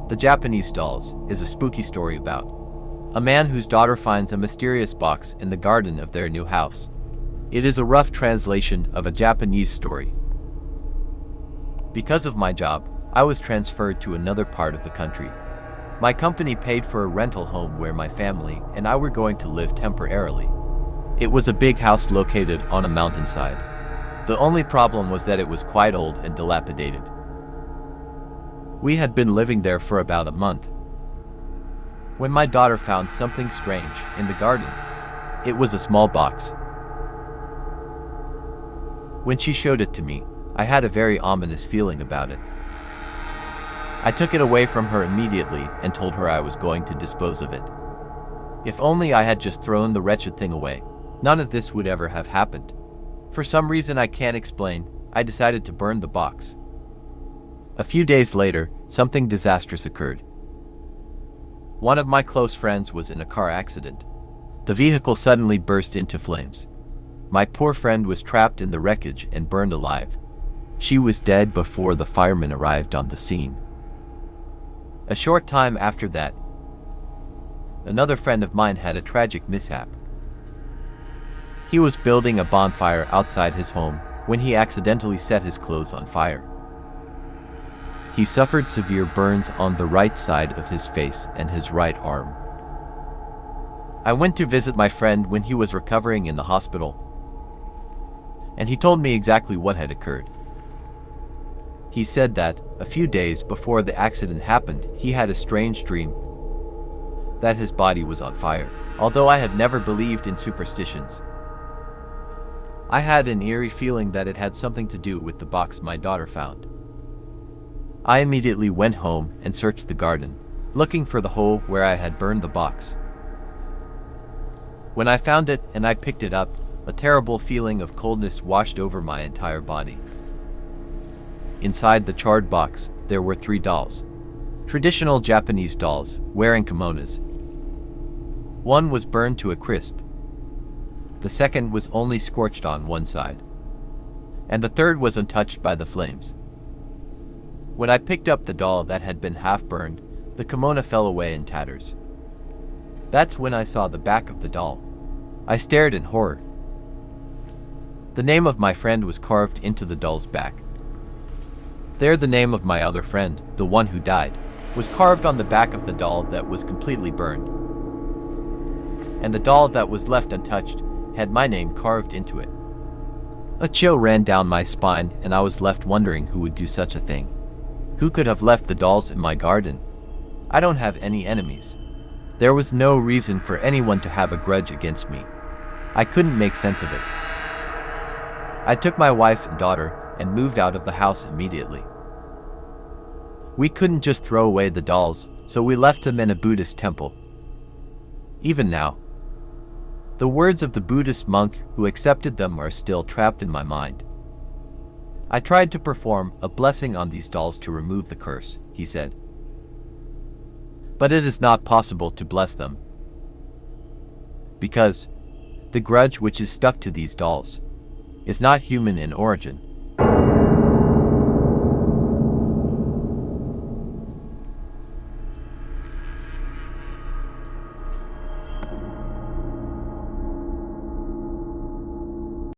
The Japanese Dolls is a spooky story about a man whose daughter finds a mysterious box in the garden of their new house. It is a rough translation of a Japanese story. Because of my job, I was transferred to another part of the country. My company paid for a rental home where my family and I were going to live temporarily. It was a big house located on a mountainside. The only problem was that it was quite old and dilapidated. We had been living there for about a month when my daughter found something strange in the garden. It was a small box. When she showed it to me, I had a very ominous feeling about it. I took it away from her immediately and told her I was going to dispose of it. If only I had just thrown the wretched thing away, none of this would ever have happened. For some reason I can't explain, I decided to burn the box. A few days later, something disastrous occurred. One of my close friends was in a car accident. The vehicle suddenly burst into flames. My poor friend was trapped in the wreckage and burned alive. She was dead before the firemen arrived on the scene. A short time after that, another friend of mine had a tragic mishap. He was building a bonfire outside his home when he accidentally set his clothes on fire. He suffered severe burns on the right side of his face and his right arm. I went to visit my friend when he was recovering in the hospital, and he told me exactly what had occurred. He said that, a few days before the accident happened, he had a strange dream that his body was on fire. Although I have never believed in superstitions, I had an eerie feeling that it had something to do with the box my daughter found. I immediately went home and searched the garden, looking for the hole where I had burned the box. When I found it and I picked it up, a terrible feeling of coldness washed over my entire body. Inside the charred box, there were 3 dolls. Traditional Japanese dolls, wearing kimonos. One was burned to a crisp. The second was only scorched on one side. And the third was untouched by the flames. When I picked up the doll that had been half burned, the kimono fell away in tatters. That's when I saw the back of the doll. I stared in horror. The name of my friend was carved into the doll's back. There, the name of my other friend, the one who died, was carved on the back of the doll that was completely burned. And the doll that was left untouched had my name carved into it. A chill ran down my spine, and I was left wondering who would do such a thing. Who could have left the dolls in my garden? I don't have any enemies. There was no reason for anyone to have a grudge against me. I couldn't make sense of it. I took my wife and daughter and moved out of the house immediately. We couldn't just throw away the dolls, so we left them in a Buddhist temple. Even now, the words of the Buddhist monk who accepted them are still trapped in my mind. I tried to perform a blessing on these dolls to remove the curse, he said. But it is not possible to bless them, because the grudge which is stuck to these dolls is not human in origin.